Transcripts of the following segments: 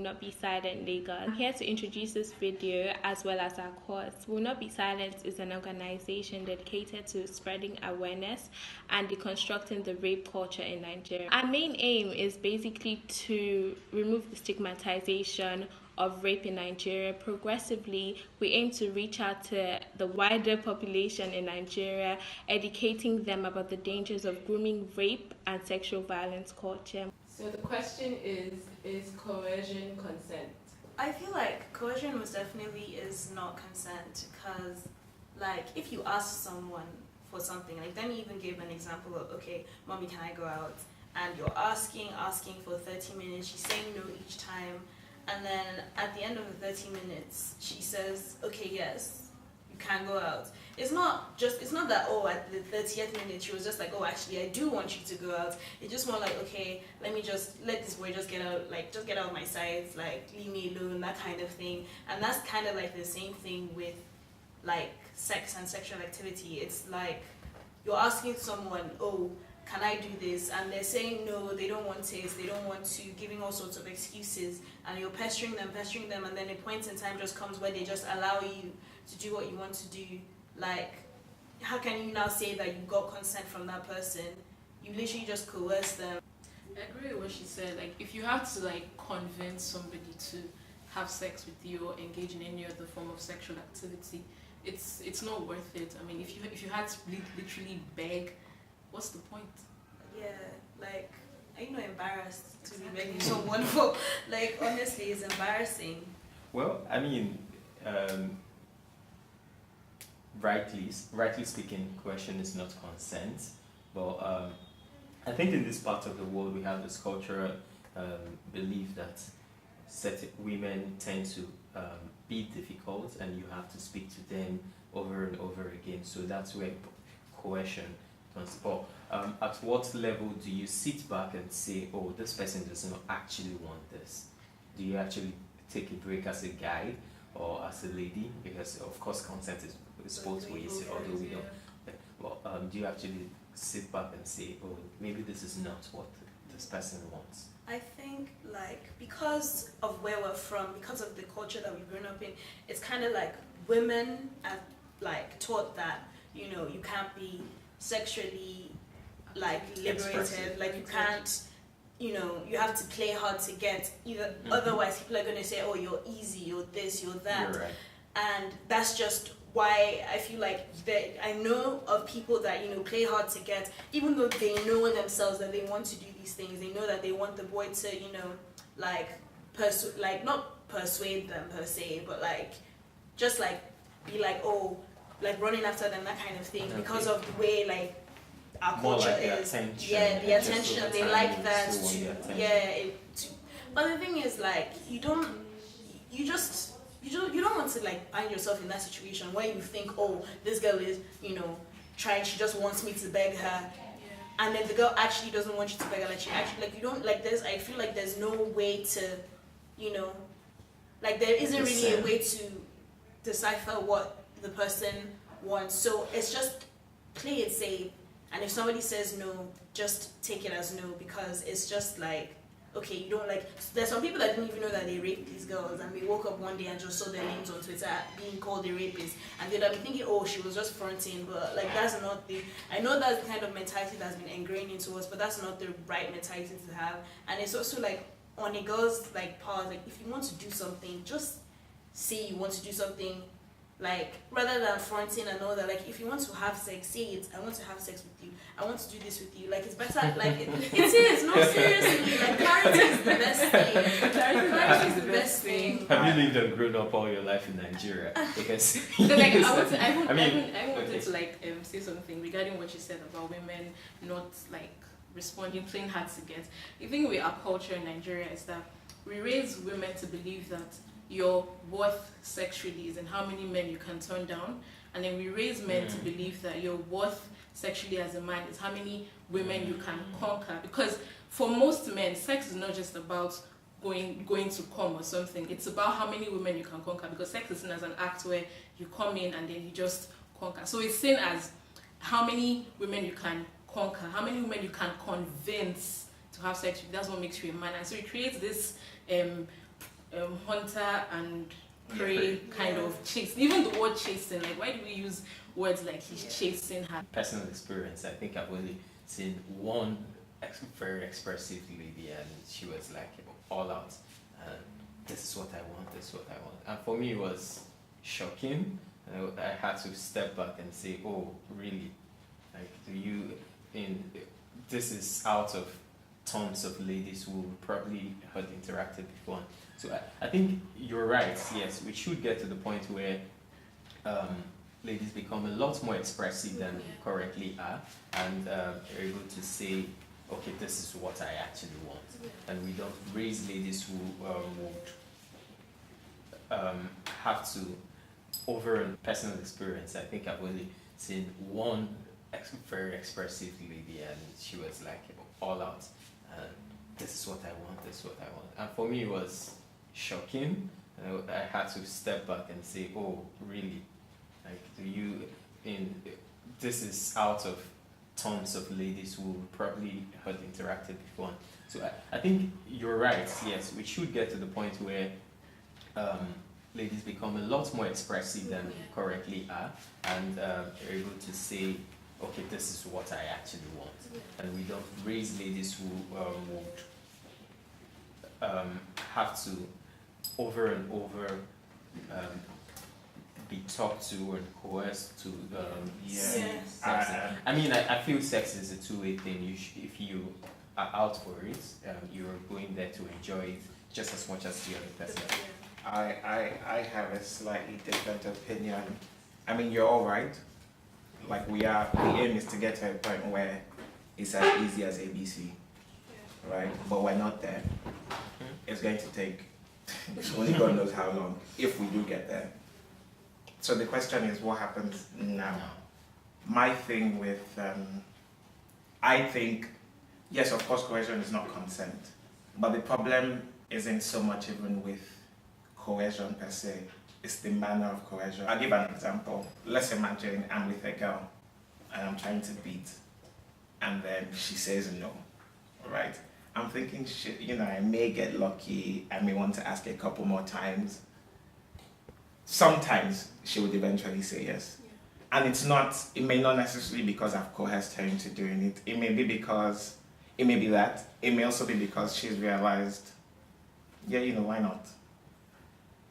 Not Be Silent Lagos. I'm here to introduce this video as well as our course. Will Not Be Silent is an organization dedicated to spreading awareness and deconstructing the rape culture in Nigeria. Our main aim is basically to remove the stigmatization of rape in Nigeria. Progressively, we aim to reach out to the wider population in Nigeria, educating them about the dangers of grooming rape and sexual violence culture. So the question is coercion consent? I feel like coercion most definitely is not consent, because like if you ask someone for something, like then you even gave an example of, okay, mommy, can I go out? And you're asking for 30 minutes, she's saying no each time, and then at the end of the 30 minutes, she says, okay, yes, you can go out. It's not that, oh, at the 30th minute, she was just like, oh, actually, I do want you to go out. It's just more like, okay, let this boy just get out, like, just get out of my sight, like, leave me alone, that kind of thing. And that's kind of like the same thing with, like, sex and sexual activity. It's like, you're asking someone, oh, can I do this? And they're saying no, they don't want it, they don't want to, giving all sorts of excuses, and you're pestering them, and then a point in time just comes where they just allow you to do what you want to do. Like, how can you now say that you got consent from that person? You literally just coerce them. I agree with what she said. Like, if you have to like convince somebody to have sex with you or engage in any other form of sexual activity, it's not worth it. I mean, if you had to literally beg, what's the point? Yeah, like, are you not embarrassed to be begging someone for? Like, honestly, it's embarrassing. Well, I mean, rightly speaking, coercion is not consent, but I think in this part of the world we have this cultural belief that certain women tend to be difficult, and you have to speak to them over and over again. So that's where coercion comes. But at what level do you sit back and say, oh, this person does not actually want this? Do you actually take a break as a guy or as a lady? Because of course consent is both ways, although we don't. Well, do you actually sit back and say, oh, maybe this is not what this person wants? I think, like, because of where we're from, because of the culture that we've grown up in, it's kind of like women are like taught that, you know, you can't be sexually like liberated, like you can't, you know, you have to play hard to get, either otherwise people are going to say, oh, you're easy, you're this, you're that. You're right. And that's just why I feel like I know of people that, you know, play hard to get, even though they know themselves that they want to do these things. They know that they want the boy to, you know, like not persuade them per se, but like just like be like, oh, like running after them, that kind of thing, because of the way like our culture like is. attention. Yeah, the attention. They like that too. But the thing is, like, you don't want to like find yourself in that situation where you think, oh, this girl is, you know, trying, she just wants me to beg her, and then the girl actually doesn't want you to beg her. Like, she actually, like, you don't, like, I feel like there's no way to, you know, like, there isn't really a way to decipher what the person wants. So it's just play it safe, and if somebody says no, just take it as no, because it's just like, okay, you don't like, there's some people that didn't even know that they raped these girls, and they woke up one day and just saw their names on Twitter being called a rapist, and they'd have been thinking, oh, she was just fronting, but like, that's not the, I know that's the kind of mentality that's been ingrained into us, but that's not the right mentality to have. And it's also like, on a girl's like part, like, if you want to do something, just say you want to do something, like, rather than fronting and all that. Like, if you want to have sex, say it, I want to have sex with you, I want to do this with you. Like, it's better, like, it is, no, seriously, like, clarity is the best thing. Clarity is the best thing. Have you lived and grown up all your life in Nigeria? Because So like, I wanted to like say something regarding what you said about women not like responding, playing hard to get. The thing with our culture in Nigeria is that we raise women to believe that your worth sexually is in how many men you can turn down, and then we raise men to believe that your worth sexually as a man is how many women you can conquer. Because for most men, sex is not just about going to come or something. It's about how many women you can conquer, because sex is seen as an act where you come in and then you just conquer. So it's seen as how many women you can conquer, how many women you can convince to have sex with. That's what makes you a man. And so it creates this hunter and prey kind of chase. Even the word chasing, like why do we use words like he's chasing her? Personal experience, I think I've only seen one very expressive lady, and she was like all out. And this is what I want. This is what I want. And for me, it was shocking. I had to step back and say, "Oh, really? Like, do you? This is out of tons of ladies who probably had interacted before." So I think you're right. Yes, we should get to the point where ladies become a lot more expressive than currently are, and are able to say, okay, this is what I actually want. And we don't raise ladies who would have to, over a personal experience, I think I've only seen one very expressive lady, and she was like all out. And this is what I want, this is what I want. And for me, it was shocking. I had to step back and say, oh, really? Like, do you, this is out of tons of ladies who probably had interacted before. So I think you're right. Yes, we should get to the point where ladies become a lot more expressive than currently are, and are able to say, okay, this is what I actually want. And we don't raise ladies who would have to over and over be talked to and coerced to sex. I mean, I feel sex is a two-way thing. If you are out for it, you're going there to enjoy it just as much as the other person. I have a slightly different opinion. I mean, you're all right. Like the aim is to get to a point where it's as easy as ABC, right? But we're not there. It's going to take only God knows how long if we do get there. So the question is, what happens now? My thing with, I think, yes, of course, coercion is not consent, but the problem isn't so much even with coercion per se, it's the manner of coercion. I'll give an example. Let's imagine I'm with a girl and I'm trying to beat, and then she says no, right? I'm thinking, shit, I may get lucky, I may want to ask a couple more times. Sometimes she would eventually say yes. And it may not necessarily because I've coerced her into doing it. It may be that. It may also be because she's realized, why not?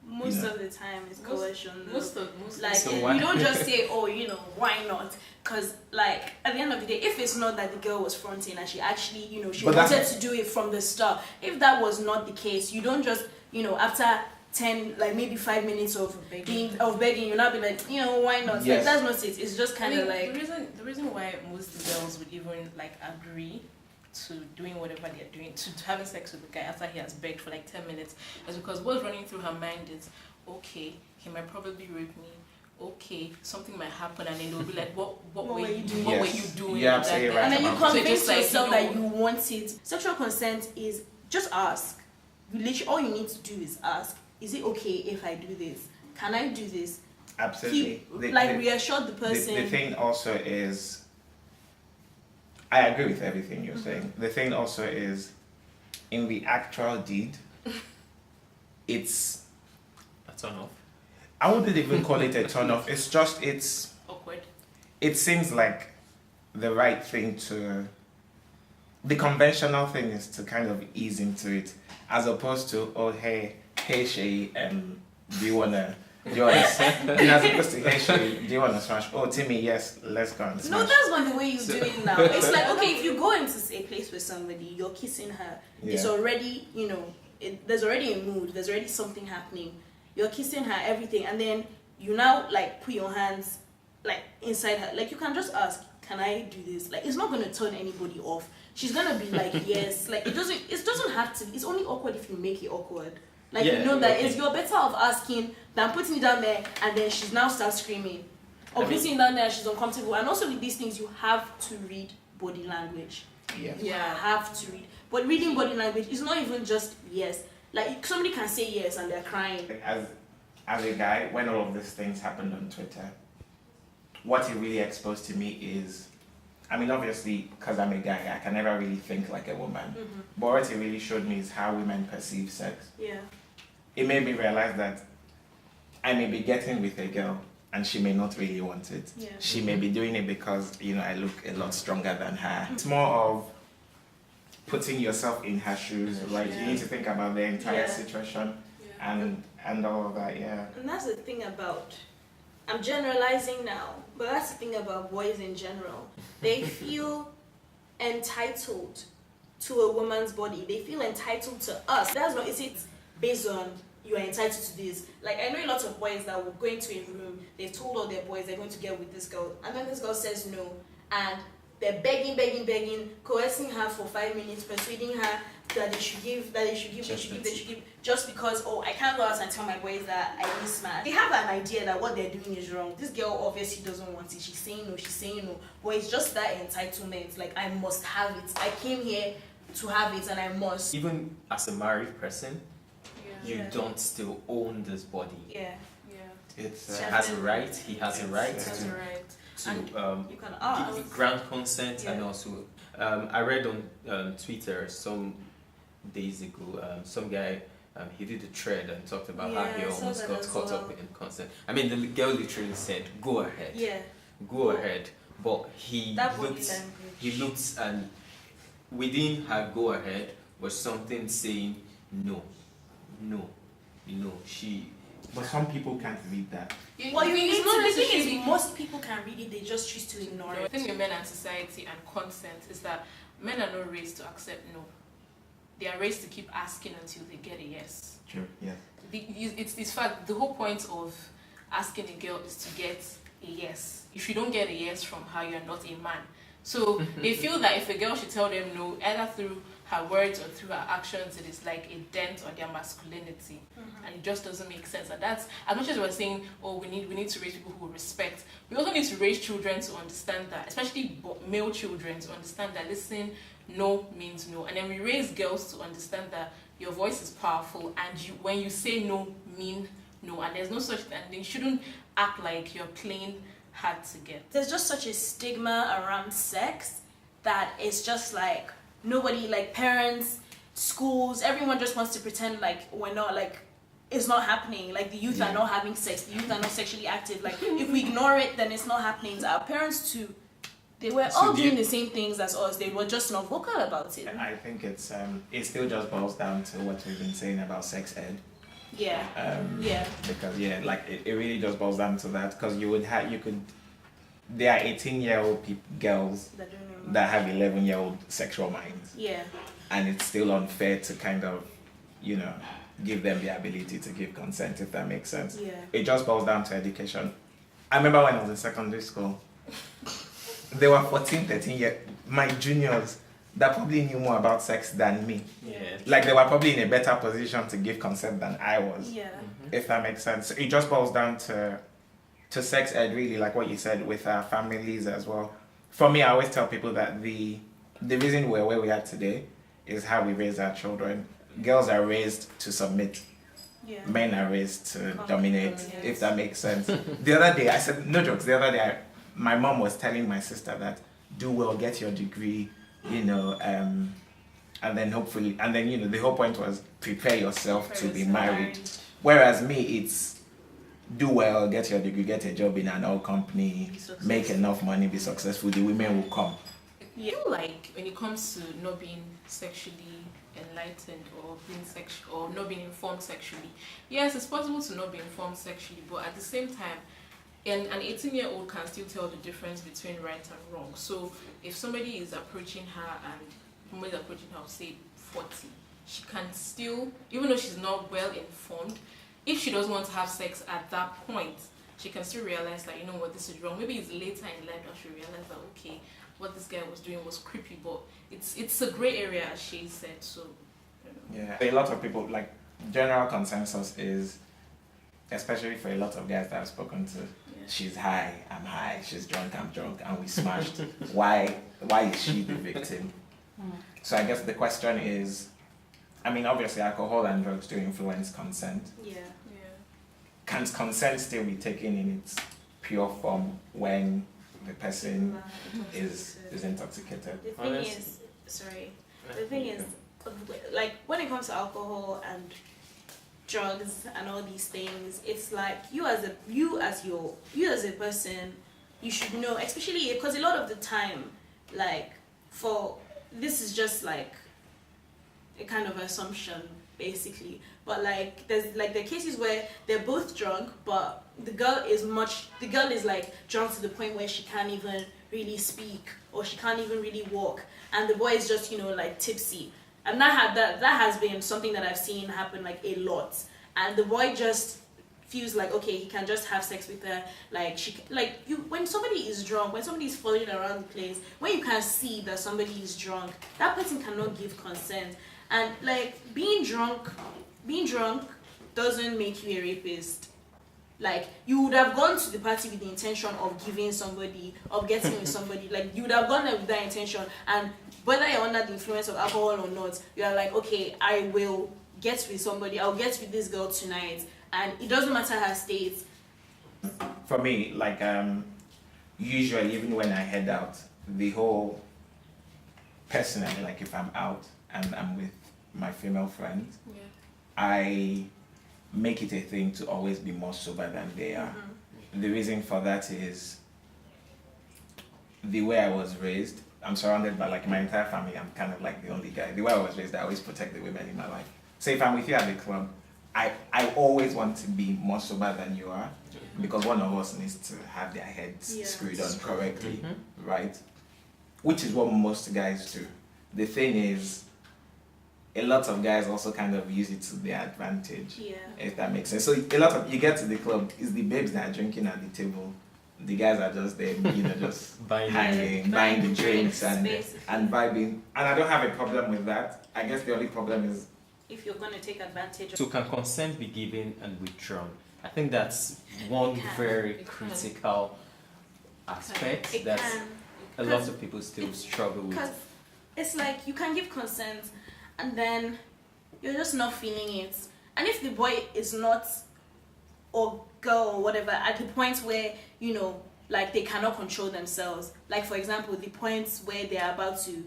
Most of the time it's coercion. Most like, so you don't just say, oh, why not? Because, like, at the end of the day, if it's not that the girl was fronting and she actually, she wanted to do it from the start, if that was not the case, you don't just, after 10, like maybe 5 minutes of begging, you'll not be like, why not? Yes. Like, that's not it. It's just kind of like... The reason why most girls would even, like, agree to doing whatever they're doing, to having sex with the guy after he has begged for like 10 minutes, is because what's running through her mind is, okay, he might probably rape me, okay, something might happen, and then they'll be like, what were you doing? What were you doing? Yeah, absolutely right. And then you convince yourself like, that you want it. Sexual consent is just ask. Literally, all you need to do is ask, is it okay if I do this? Can I do this? Absolutely. Reassure the person. The thing also is, I agree with everything you're saying. The thing also is, in the actual deed, it's a turn off. I wouldn't even call it a turn off. It's awkward. It seems like the right thing to. The conventional thing is to kind of ease into it, as opposed to, oh hey Shay, do you wanna? As opposed to, hey Shay, do you wanna smash? Oh Timmy, yes, let's go and smash. No, that's not the way you do it now. It's like, okay, if you go into a place with somebody, you're kissing her. Yeah. It's already, there's already a mood. There's already something happening. You're kissing her, everything, and then you now like put your hands like inside her. Like, you can just ask, can I do this? Like, it's not gonna turn anybody off. She's gonna be like, yes. Like, it doesn't have to. It's only awkward if you make it awkward. Like, that you're better off asking than putting it down there and then she's now starts screaming. Or putting it down there and she's uncomfortable. And also with these things, you have to read body language. Yes. You have to read. But reading body language is not even just yes. Like, somebody can say yes and they're crying. As a guy, when all of these things happened on Twitter, what it really exposed to me is, I mean, obviously, because I'm a guy, I can never really think like a woman. Mm-hmm. But what it really showed me is how women perceive sex. Yeah. it made me realize that I may be getting with a girl and she may not really want it. Yeah. She may be doing it because, I look a lot stronger than her. It's more of putting yourself in her shoes, right? You need to think about the entire situation and all of that, And that's the thing about, I'm generalizing now, but that's the thing about boys in general. They feel entitled to a woman's body. They feel entitled to us. That's not, is it based on you are entitled to this? Like, I know a lot of boys that will go into a room, they've told all their boys they're going to get with this girl, and then this girl says no, and they're begging, coercing her for 5 minutes, persuading her that they should give, just because, oh, I can't go out and tell my boys that I need smash. They have an idea that what they're doing is wrong. This girl obviously doesn't want it. She's saying no. But it's just that entitlement. Like, I must have it. I came here to have it and I must. Even as a married person, you don't still own this body. It's Has a right. He has a right That's to right. You can ask. grant consent, and also I read on Twitter some days ago, some guy he did a thread and talked about how he almost got caught up in consent. I mean, the girl literally said, "Go ahead, go ahead," but he looked, and within her "go ahead" was something saying no. She. But some people can't read that. The thing is, most people can read it, they just choose to ignore it. The thing with men and society and consent is that men are not raised to accept no. They are raised to keep asking until they get a yes. True, yeah. It's fact, the whole point of asking a girl is to get a yes. If you don't get a yes from her, you're not a man. So they feel that if a girl should tell them no, either through her words or through her actions, it is like a dent on their masculinity, and it just doesn't make sense. And that's, as much as we're saying, oh, we need to raise people who respect, we also need to raise children to understand that, especially male children, to understand that listen, no means no, and then we raise girls to understand that your voice is powerful, and when you say no, mean no, and there's no such thing, and they shouldn't act like you're playing hard to get. There's just such a stigma around sex that it's just like nobody, like parents, schools, everyone just wants to pretend like we're not, like it's not happening. Like the youth are not having sex, the youth are not sexually active. Like if we ignore it, then it's not happening. Our parents too, they were all doing the same things as us. They were just not vocal about it. I think it's it still just boils down to what we've been saying about sex ed. Because like it really just boils down to that, because there are 18-year-old girls that have 11-year-old sexual minds. And it's still unfair to kind of, give them the ability to give consent, if that makes sense. It just boils down to education. I remember when I was in secondary school, there were 14, 13 my juniors that probably knew more about sex than me. Like they were probably in a better position to give consent than I was. If that makes sense. It just boils down to sex ed, really, like what you said, with our families as well. For me, I always tell people that the reason we're where we are today is how we raise our children. Girls are raised to submit. Men are raised to dominate, if that makes sense. The other day, I said, no jokes, the other day, my mom was telling my sister that, do well, get your degree, and then hopefully, the whole point was prepare yourself to be married. Whereas me, it's do well, get your degree, get a job in an oil company, make enough money, be successful, the women will come. I feel like when it comes to not being sexually enlightened or not being informed sexually, yes, it's possible to not be informed sexually, but at the same time, an 18-year-old can still tell the difference between right and wrong. So if somebody is approaching her and somebody's approaching her, say 40, she can still, even though she's not well informed, if she doesn't want to have sex at that point, she can still realize that, you know what, this is wrong. Maybe it's later in life that she realizes that, okay, what this guy was doing was creepy, but it's a gray area, as she said. So a lot of people, like, general consensus is, especially for a lot of guys that I've spoken to, she's high, I'm high, she's drunk, I'm drunk, and we smashed. Why is she the victim? So I guess the question is, I mean, obviously alcohol and drugs do influence consent. Can consent still be taken in its pure form when the person is intoxicated? The thing is, like when it comes to alcohol and drugs and all these things, it's like you as a person, you should know, especially because a lot of the time, like, for this is just like a kind of assumption basically, but like there are cases where they're both drunk, but the girl is like drunk to the point where she can't even really speak or she can't even really walk, and the boy is just, you know, like tipsy. And that has been something that I've seen happen like a lot, and the boy just feels like, okay, he can just have sex with her, like when somebody is drunk, when somebody is falling around the place, when you can see that somebody is drunk, that person cannot give consent. And like being drunk doesn't make you a rapist. Like, you would have gone to the party with the intention of getting with somebody. Like, you would have gone there with that intention, and whether you're under the influence of alcohol or not, you are like, okay, I will get with somebody, I'll get with this girl tonight, and it doesn't matter her state. For me, like, usually even when I head out, the whole, personally, like if I'm out and I'm with my female friends, I make it a thing to always be more sober than they are. The reason for that is the way I was raised. I'm surrounded by like my entire family. I'm kind of like the only guy. The way I was raised, I always protect the women in my life. So if I'm with you at the club, I always want to be more sober than you are, because one of us needs to have their heads screwed on correctly, right? Which is what most guys do. The thing is, a lot of guys also kind of use it to their advantage, if that makes sense. So you get to the club, it's the babes that are drinking at the table. The guys are just there, you know, just hanging, buying the drinks and vibing. And I don't have a problem with that. I guess the only problem is if you're going to take advantage of. So can consent be given and withdrawn? I think that's one very critical aspect that a lot of people still struggle with. Because it's like you can give consent and then you're just not feeling it. And if the boy is not, or girl or whatever, at the point where, you know, like they cannot control themselves, like for example, the points where they are about to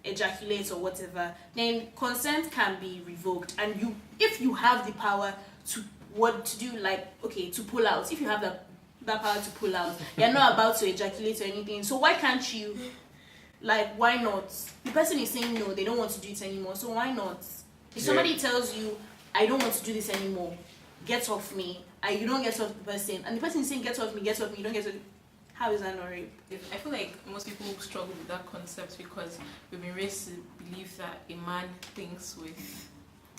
ejaculate or whatever, then consent can be revoked. And if you have the power to do, like, okay, to pull out, if you have that power to pull out, you're not about to ejaculate or anything, so why can't you, like, why not? The person is saying no, they don't want to do it anymore, so why not? If somebody tells you, I don't want to do this anymore, get off me, and you don't get off the person, and the person is saying get off me, you don't get off me, how is that not rape? I feel like most people struggle with that concept because we've been raised to believe that a man thinks with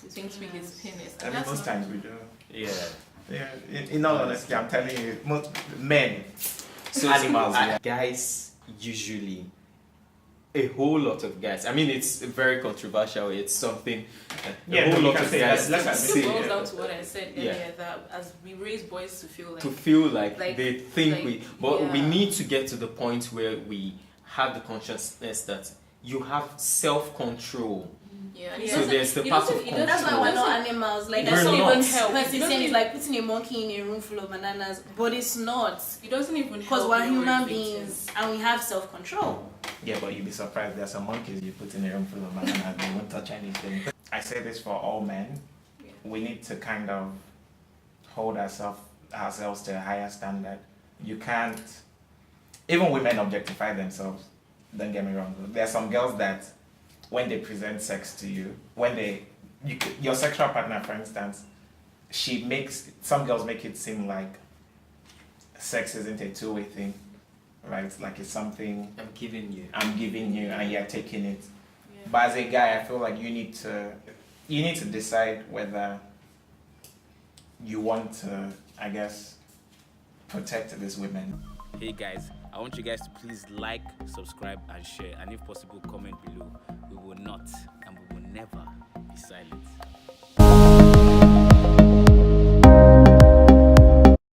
his penis. I mean, most times we do. Yeah. In all honesty, I'm telling you, most men, animals, guys usually, a whole lot of guys. I mean, it's very controversial. It's something a whole lot of guys. It boils down to what I said earlier, that as we raise boys to feel like they think we need to get to the point where we have the consciousness that you have self-control. Yeah, so there's the part of control. That's why we're not animals. Like, that's not even help. Person saying it's like putting a monkey in a room full of bananas, but it's not. It doesn't even help because we're human beings and we have self-control. Yeah, but you'd be surprised. There's some monkeys you put in a room full of bananas, they won't touch anything. I say this for all men. Yeah. We need to kind of hold ourselves to a higher standard. You can't. Even women objectify themselves. Don't get me wrong. There are some girls that, when they present sex to you, your sexual partner, for instance, some girls make it seem like sex isn't a two-way thing, right? Like it's something I'm giving you and you're taking it. Yeah. But as a guy, I feel like you need to decide whether you want to, I guess, protect these women. Hey guys, I want you guys to please like, subscribe and share, and if possible comment below. We will not and we will never be silent.